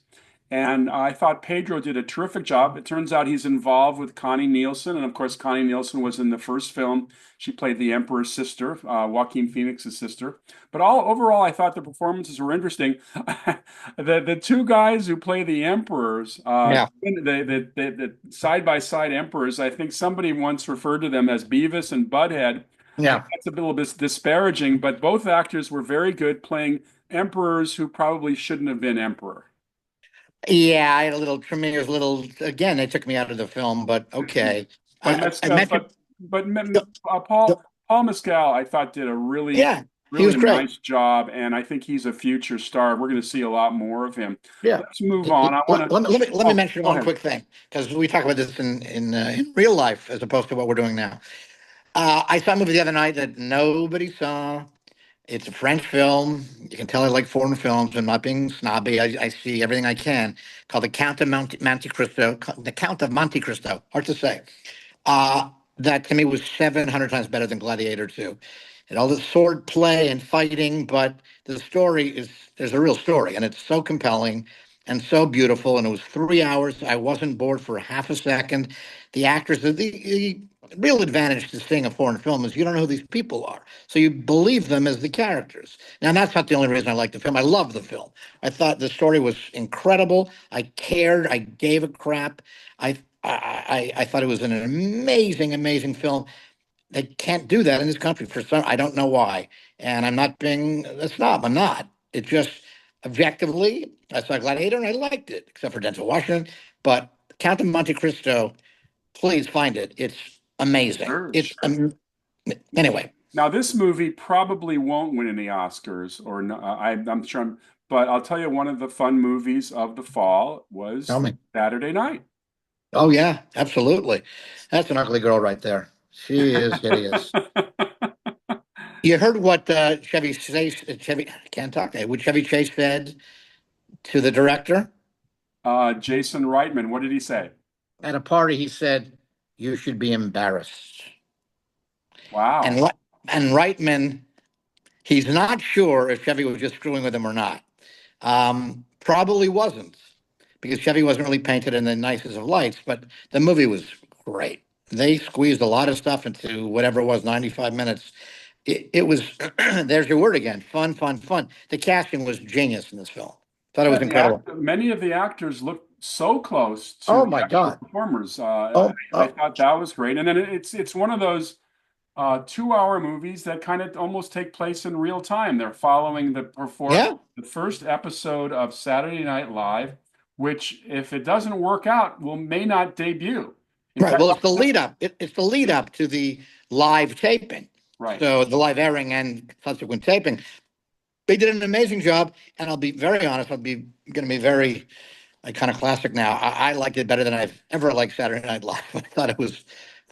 And I thought Pedro did a terrific job. It turns out he's involved with Connie Nielsen. And of course, Connie Nielsen was in the first film. She played the Emperor's sister, Joaquin Phoenix's sister. But overall, I thought the performances were interesting. The two guys who play the emperors, Yeah. the side by side emperors, I think somebody once referred to them as Beavis and Butthead. I think Yeah. that's a little bit disparaging, but both actors were very good playing emperors who probably shouldn't have been emperor. Yeah, I had a little Tremere's little again, they took me out of the film, but okay. But I mentioned the, the Paul Mescal, I thought did a really yeah, he was really great. nice job, and I think he's a future star. We're going to see a lot more of him. Yeah. Let's move on. I want to. Let me Oh, mention go one ahead. quick thing because we talk about this in real life as opposed to what we're doing now. I saw a movie the other night that nobody saw. It's a French film. You can tell I like foreign films. I'm not being snobby. I see everything I can. Called Monte Cristo. The Count of Monte Cristo. Hard to say. Uh, that to me was 700 times better than Gladiator 2. And all the sword play and fighting, but the story there's a real story, and it's so compelling and so beautiful. And it was 3 hours. I wasn't bored for half a second. The actors, the real advantage to seeing a foreign film is you don't know who these people are. So you believe them as the characters. Now, that's not the only reason I like the film. I love the film. I thought the story was incredible. I cared. I gave a crap. I thought it was an amazing, amazing film. They can't do that in this country for some. I don't know why. And I'm not being a snob. I'm not. It just objectively, I saw Gladiator and I liked it, except for Denzel Washington. But Count of Monte Cristo, please find it. It's amazing. Sure, sure. Anyway. Now, this movie probably won't win any Oscars, or no, I'm sure. But I'll tell you, one of the fun movies of the fall Tell was me. Saturday Night. Oh yeah, absolutely. That's an ugly girl right there. She is hideous. You heard what Chevy Chase, Chevy, I can't talk, what Chevy Chase said to the director Jason Reitman, what did he say? at a party. He said, "You should be embarrassed." And Wow. Re- and Reitman, he's not sure if Chevy was just screwing with him or not. Probably wasn't, because Chevy wasn't really painted in the nicest of lights. But the movie was great. They squeezed a lot of stuff into whatever it was, 95 minutes. It was, there's your word again, fun, fun, fun. The casting was genius in this film. Thought it Yeah, was incredible. many of the actors look so close to Oh the my actual God. performers. Oh, I oh, thought that was great. And then it's one of those 2 hour movies that kind of almost take place in real time. They're following yeah. the first episode of Saturday Night Live, which, if it doesn't work out, may not debut. In Right. fact, Well, it's the lead up. It's the lead up to the live taping. right. So the live airing and subsequent taping. They did an amazing job. And I'll be very honest, I'll be going to be very iconoclastic now. I liked it better than I've ever liked Saturday Night Live. I thought it was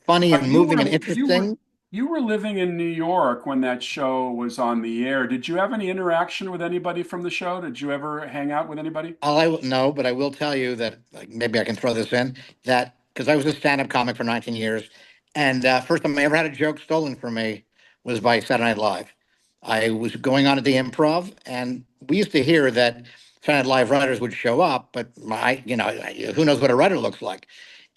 funny But and moving and interesting. you were living in New York when that show was on the air. Did you have any interaction with anybody from the show? Did you ever hang out with anybody? All I will know, but I will tell you that like, maybe I can throw this in that because I was a stand-up comic for 19 years, and first time I ever had a joke stolen from me was by Saturday Night Live. I was going on at the Improv, and we used to hear that Saturday Night Live writers would show up, but who knows what a writer looks like.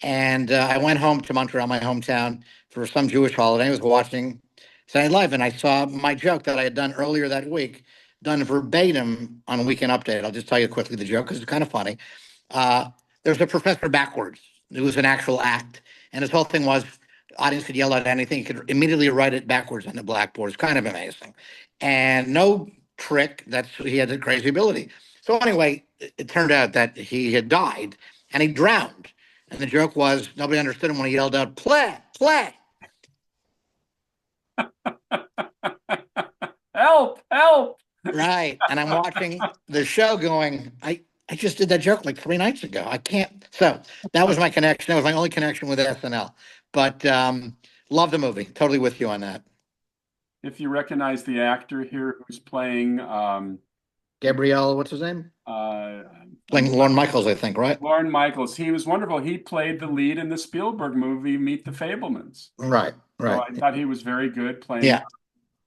And I went home to Montreal, my hometown, for some Jewish holiday. I was watching Saturday Night Live, and I saw my joke that I had done earlier that week, done verbatim on Weekend Update. I'll just tell you quickly the joke because it's kind of funny. Uh, there's a professor backwards. It was an actual act, and his whole thing was audience could yell out anything. He could immediately write it backwards on the blackboard. It's kind of amazing, and no trick. That's he had a crazy ability. So anyway, it turned out that he had died and he drowned. And the joke was nobody understood him when he yelled out "play, play." Help, help. Right. And I'm watching the show going, I just did that joke like 3 nights ago. I can't. So that was my connection. That was my only connection with SNL. But love the movie. Totally with you on that. If you recognize the actor here who's playing Gabrielle, what's his name? uh, Playing Lorne Michaels, I think, right? Lorne Michaels, he was wonderful. He played the lead in the Spielberg movie Meet the Fablemans. Right, So right. I thought he was very good playing. Yeah,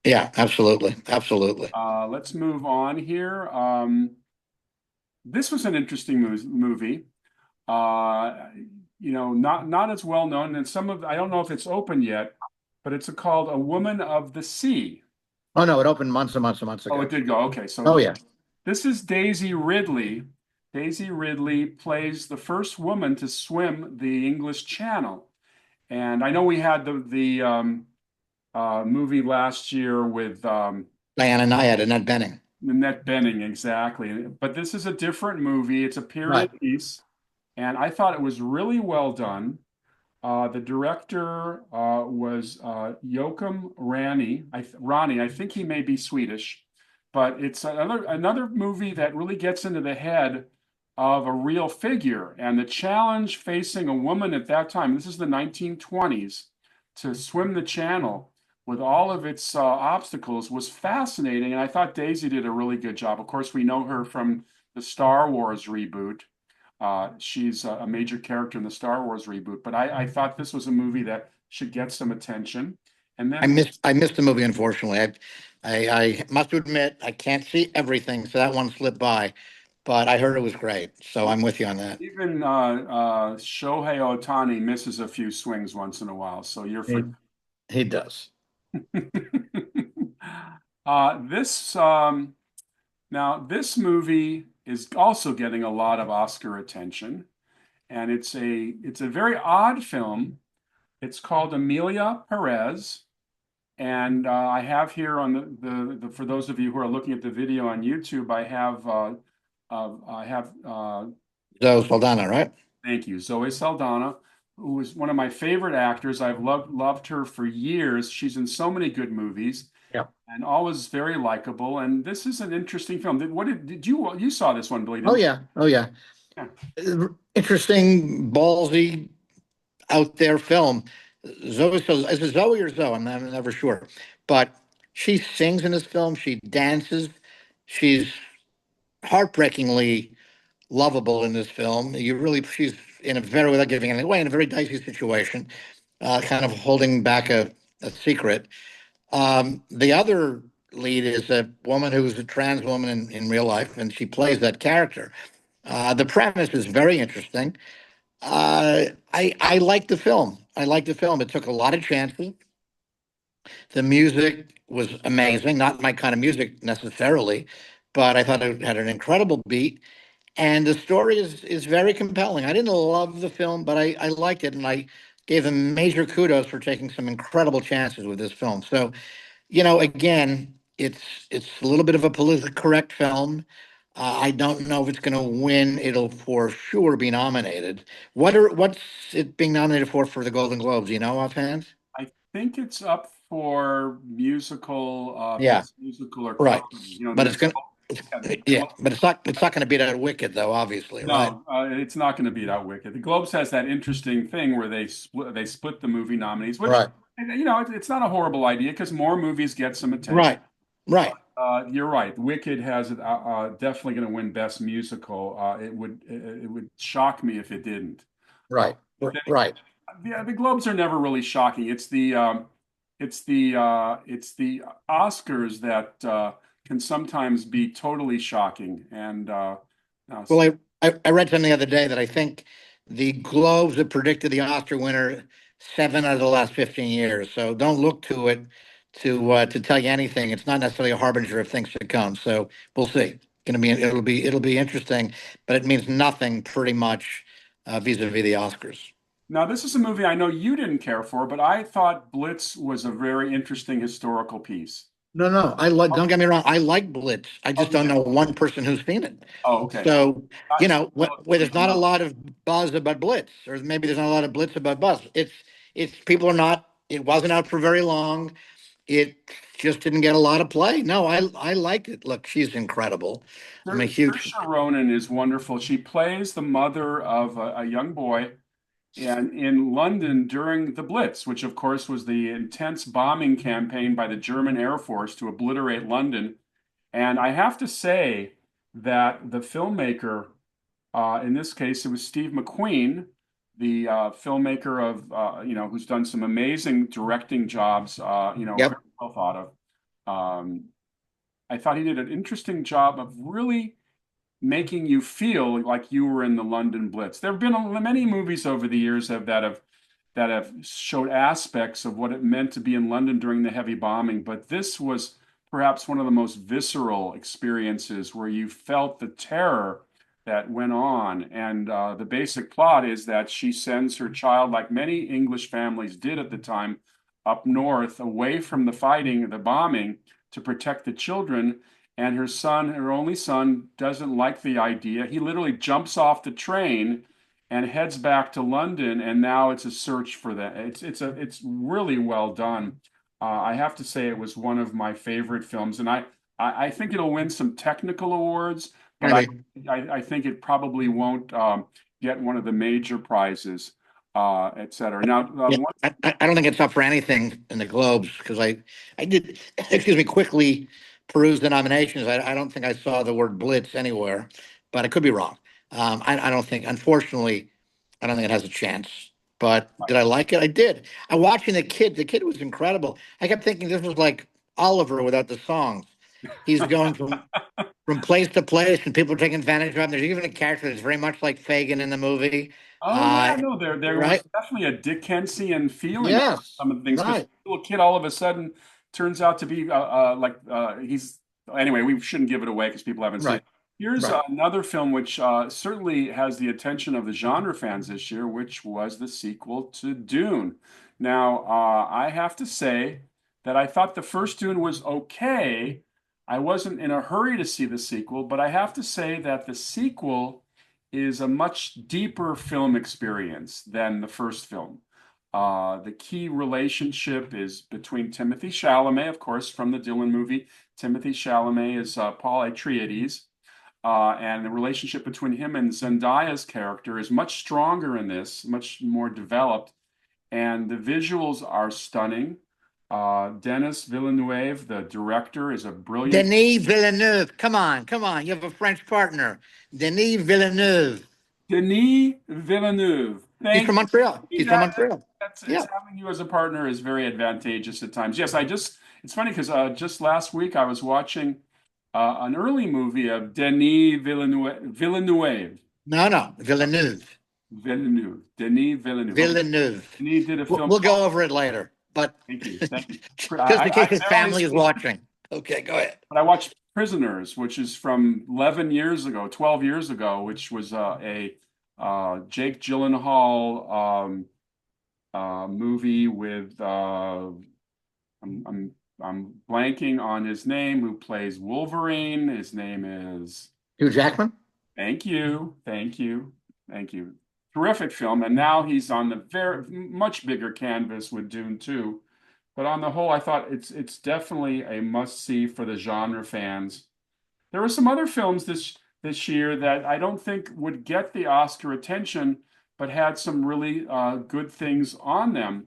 yeah, absolutely. Absolutely. Let's move on here. This was an interesting movie. Uh, not as well known, and I don't know if it's open yet, but it's called A Woman of the Sea. Oh no, it opened months and months and months Oh, ago. it did go. Okay, Oh so yeah. this is Daisy Ridley. Daisy Ridley plays the first woman to swim the English Channel. And I know we had the movie last year with Diana Nyad and Annette Bening. Annette Bening, exactly. But this is a different movie. It's a Right. period piece, and I thought it was really well done. The director was Joachim Ronnie. I think he may be Swedish, but it's another movie that really gets into the head of a real figure and the challenge facing a woman at that time. This is the 1920s to swim the channel with all of its obstacles was fascinating, and I thought Daisy did a really good job. Of course, we know her from the Star Wars reboot. She's a major character in the Star Wars reboot, but I thought this was a movie that should get some attention. And then I missed the movie, unfortunately. I must admit I can't see everything, so that one slipped by. But I heard it was great, so I'm with you on that. even Shohei Ohtani misses a few swings once in a while, so you're He, for. he does. This Now this movie is also getting a lot of Oscar attention, and it's a very odd film. It's called Emilia Perez. And I have here on for those of you who are looking at the video on YouTube, I have Zoe Saldana, right? thank you, Zoe Saldana, who is one of my favorite actors. I've loved her for years. She's in so many good movies Yeah. and always very likable. And this is an interesting film. Did you saw this one, Billy, Oh didn't yeah. Oh yeah. you? Interesting, ballsy, out there film. Zoe, so is it Zoe or Zoe? I'm never sure. But she sings in this film. She dances. She's heartbreakingly lovable in this film. She's in a very, without giving anything away, in a very dicey situation, kind of holding back a secret. The other lead is a woman who's a trans woman in real life, and she plays that character. The premise is very interesting. I like the film. I like the film. It took a lot of chances. The music was amazing. Not my kind of music necessarily, but I thought it had an incredible beat. And the story is very compelling. I didn't love the film, but I liked it, and I gave them major kudos for taking some incredible chances with this film. So, again, it's a little bit of a politically correct film. I don't know if it's going to win. It'll for sure be nominated. What's it being nominated for the Golden Globes? You know, offhand? I think it's up for Yeah, best musical or right. comedy. But it's gonna, Yeah, yeah, but it's not going to beat out Wicked, though. Obviously, right? no, it's not going to beat out Wicked. The Globes has that interesting thing where they split the movie nominees, which Right, it's not a horrible idea because more movies get some attention. right, right, You're right. Wicked has it definitely going to win Best Musical. It would shock me if it didn't. Uh, right, but then right. yeah, the Globes are never really shocking. It's it's the Oscars that can sometimes be totally shocking. And uh, Well, I read something the other day that I think the Globes have predicted the Oscar winner 7 out of the last 15 years. So don't look to it to tell you anything. It's not necessarily a harbinger of things to come. So we'll see. It'll be interesting, but it means nothing pretty much vis-a-vis the Oscars. Now this is a movie I know you didn't care for, but I thought Blitz was a very interesting historical piece. No, no, don't get me wrong. I like Blitz. I Oh, just you don't did. know one person who's seen it. Oh, okay. So, Not just where Philip, there's not a no. lot of buzz about Blitz, or maybe there's not a lot of Blitz about buzz. It's people are not, it wasn't out for very long. It just didn't get a lot of play. No, I like it. Look, she's incredible. I'm a huge, Saoirse Ronan is wonderful. She plays the mother of a young boy and in London during the Blitz, which of course was the intense bombing campaign by the German Air Force to obliterate London. And I have to say that the filmmaker, in this case, it was Steve McQueen, the filmmaker of, who's done some amazing directing jobs, very yep. well thought of. Um, I thought he did an interesting job of really making you feel like you were in the London Blitz. There have been many movies over the years that have showed aspects of what it meant to be in London during the heavy bombing, but this was perhaps one of the most visceral experiences where you felt the terror that went on. And the basic plot is that she sends her child, like many English families did at the time, up north, away from the fighting, the bombing, to protect the children. And her son, her only son, doesn't like the idea. He literally jumps off the train and heads back to London, and now it's a search for that. It's really well done. I have to say it was one of my favorite films, and I think it'll win some technical awards, but I Maybe. I think it probably won't get one of the major prizes, et cetera. Now, Yeah, I don't think it's up for anything in the Globes because I did, excuse me, quickly peruse the nominations. I don't think I saw the word Blitz anywhere, but I could be wrong. I don't think, unfortunately, I don't think it has a chance. But did I like it? I did. I watching the kid. The kid was incredible. I kept thinking this was like Oliver without the songs. He's going from place to place, and people are taking advantage of him. There's even a character that's very much like Fagin in the movie. Oh yeah, Uh, no, there right? was definitely a Dickensian feeling about Yes. some of the things because Right. the little kid all of a sudden turns out to be he's anyway. We shouldn't give it away because people haven't seen it. Right. Here's Right. another film which certainly has the attention of the genre fans this year, which was the sequel to Dune. Now, I have to say that I thought the first Dune was okay. I wasn't in a hurry to see the sequel, but I have to say that the sequel is a much deeper film experience than the first film. The key relationship is between Timothy Chalamet, of course, from the Dylan movie. Timothy Chalamet is Paul Atreides, and the relationship between him and Zendaya's character is much stronger in this, much more developed, and the visuals are stunning. Denis Villeneuve, the director, is a brilliant. Denis Villeneuve. Come on, come on. You have a French partner. Denis Villeneuve. Denis Villeneuve. He's from Thank Montreal. you. He's from Montreal. That's it's Yeah. having you as a partner is very advantageous at times. Yes, it's funny because just last week I was watching an early movie of Denis Villeneuve. No, no. Villeneuve. Denis Villeneuve. Okay, Villeneuve. Denis did a film We'll called. go over it later, but Thank you, thank you. just in case I his barely family is seen, watching. Okay, go ahead. but I watched Prisoners, which is from 11 years ago, 12 years ago, which was a Jake Gyllenhaal movie with I'm I'm I'm blanking on his name, who plays Wolverine. His name is Hugh Jackman? thank you, thank you, thank you. Terrific film, and now he's on the very much bigger canvas with Dune 2. But on the whole, I thought it's definitely a must see for the genre fans. There were some other films this year that I don't think would get the Oscar attention, but had some really good things on them,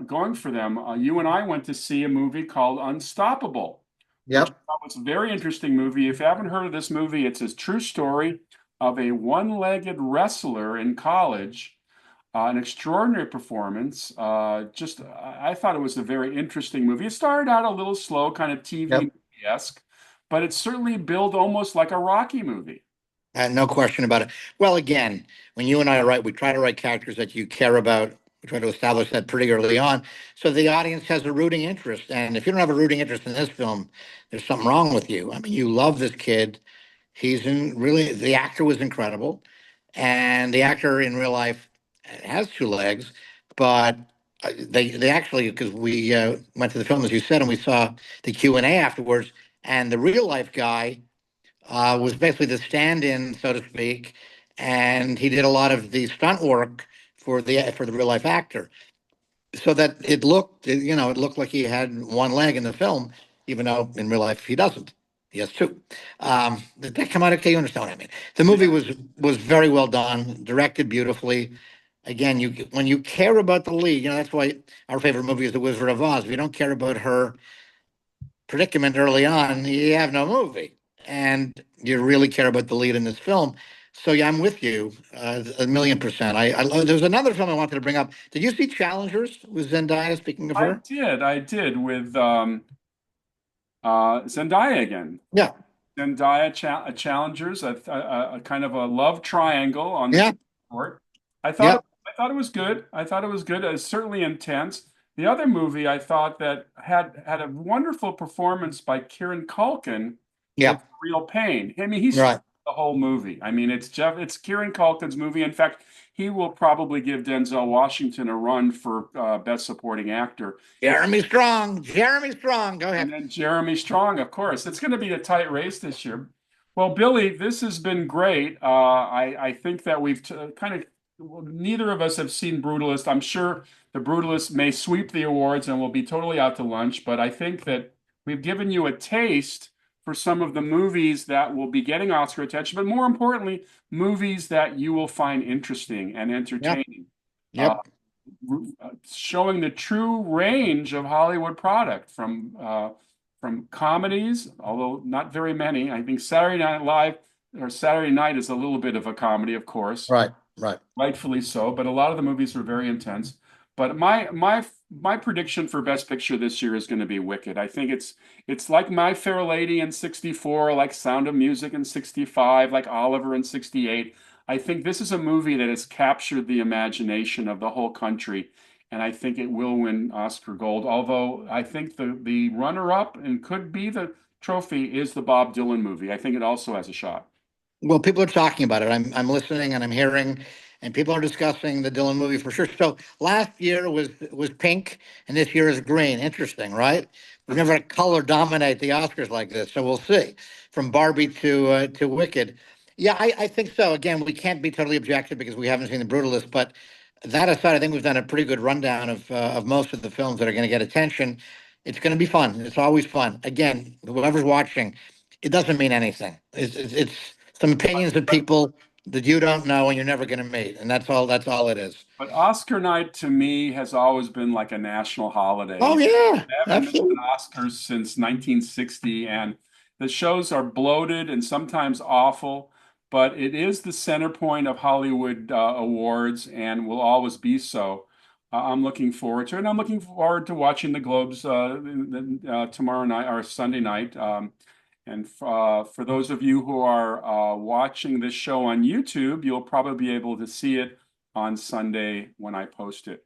going for them. You and I went to see a movie called Unstoppable, which I Yep. thought was a very interesting movie. If you haven't heard of this movie, it's a true story of a one-legged wrestler in college An extraordinary performance. I thought it was a very interesting movie. It started out a little slow, kind of Yep. TV-esque, but it certainly billed almost like a Rocky movie. No question about it. Well, again, when you and I write, we try to write characters that you care about. We try to establish that pretty early on, so the audience has a rooting interest. And if you don't have a rooting interest in this film, there's something wrong with you. I mean, you love this kid. He's in really, the actor was incredible, and the actor in real life has two legs, but they actually, because we went to the film as you said, and we saw the Q&A afterwards, and the real life guy was basically the stand-in, so to speak, and he did a lot of the stunt work for the real life actor, so that it looked like he had one leg in the film, even though in real life he doesn't. He has two. Did that come out okay? You understand what I mean? The Yeah, movie was very well done, directed beautifully. Again, when you care about the lead, that's why our favorite movie is The Wizard of Oz. If you don't care about her predicament early on, you have no movie. And you really care about the lead in this film. So yeah, I'm with you 1,000,000%. There's another film I wanted to bring up. Did you see Challengers with Zendaya? Speaking of her, I did with Zendaya again. yeah, Zendaya challengers a kind of a love triangle on the yeah, court. yeah, I thought it was good. I thought it was good. It's certainly intense. The other movie I thought that had a wonderful performance by Kieran Culkin was yeah, Real Pain. I mean, he stole right. the whole movie. I mean, it's Kieran Culkin's movie. In fact, he will probably give Denzel Washington a run for Best Supporting Actor. Jeremy Strong. Go And ahead. then Jeremy Strong, of course. It's going to be a tight race this year. Well, Billy, this has been great. I think that we've kind of, well, neither of us have seen Brutalist. I'm sure the Brutalist may sweep the awards and will be totally out to lunch, but I think that we've given you a taste for some of the movies that will be getting Oscar attention, but more importantly, movies that you will find interesting and Yep, entertaining. Uh, yep. Showing the true range of Hollywood product from comedies, although not very many. I think Saturday Night Live or Saturday Night is a little bit of a comedy, of course, Right, right. rightfully so, but a lot of the movies were very intense. But my prediction for Best Picture this year is going to be Wicked. I think it's like My Fair Lady in '64, like Sound of Music in '65, like Oliver in '68. I think this is a movie that has captured the imagination of the whole country, and I think it will win Oscar Gold. Although I think the runner-up and could be the trophy is the Bob Dylan movie. I think it also has a shot. Well, people are talking about it. I'm listening and I'm hearing, and people are discussing the Dylan movie for sure. So last year was pink, and this year is green. Interesting, right? We've never had color dominate the Oscars like this, so we'll see. From Barbie to Wicked, yeah, I think so. Again, we can't be totally objective because we haven't seen the Brutalist, but that aside, I think we've done a pretty good rundown of most of the films that are going to get attention. It's going to be fun. It's always fun. Again, whoever's watching, it doesn't mean anything. It's some opinions of people that you don't know and you're never going to meet, and that's all it is. But Oscar night to me has always been like a national holiday. Oh yeah, I haven't missed an absolutely. Oscars since 1960, and the shows are bloated and sometimes awful, but it is the center point of Hollywood awards and will always be so. I'm looking forward to it, and I'm looking forward to watching the Globes tomorrow night or Sunday night. For those of you who are watching this show on YouTube, you'll probably be able to see it on Sunday when I post it.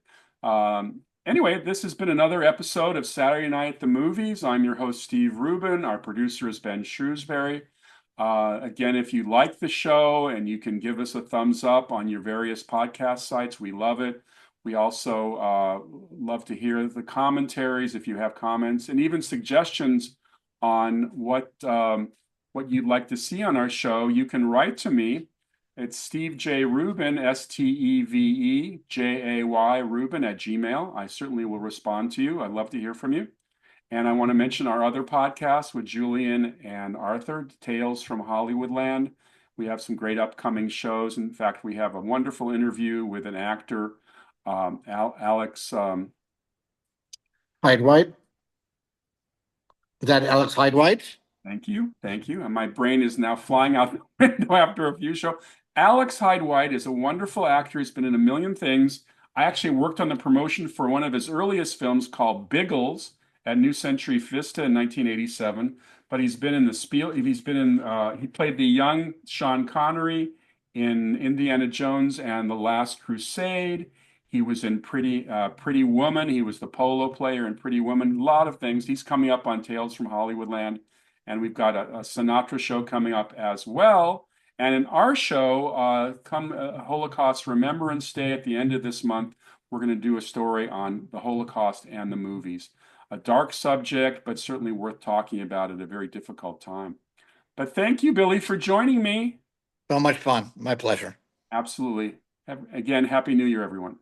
Anyway, this has been another episode of Saturday Night at the Movies. I'm your host, Steve Rubin. Our producer is Ben Shrewsbury. Again, if you like the show and you can give us a thumbs up on your various podcast sites, we love it. We also love to hear the commentaries if you have comments and even suggestions on what you'd like to see on our show. You can write to me. It's Steve J. Rubin, STEVEJAY Rubin at Gmail. I certainly will respond to you. I'd love to hear from you. And I want to mention our other podcast with Julian and Arthur, Tales from Hollywoodland. We have some great upcoming shows. In fact, we have a wonderful interview with an actor, Alex. Hyde White. Is that Alex Hyde White? Thank you, thank you. And my brain is now flying out the window after a few shows. Alex Hyde White is a wonderful actor. He's been in a million things. I actually worked on the promotion for one of his earliest films called Biggles at New Century Vista in 1987. But he's been in the Spiel. He's been in. He played the young Sean Connery in Indiana Jones and the Last Crusade. He was in Pretty Woman. He was the polo player in Pretty Woman. A lot of things. He's coming up on Tales from Hollywoodland, and we've got a Sinatra show coming up as well. And in our show, come Holocaust Remembrance Day at the end of this month, we're going to do a story on the Holocaust and the movies. A dark subject, but certainly worth talking about at a very difficult time. But thank you, Billy, for joining me. So much fun. My pleasure. Absolutely. Again, Happy New Year, everyone.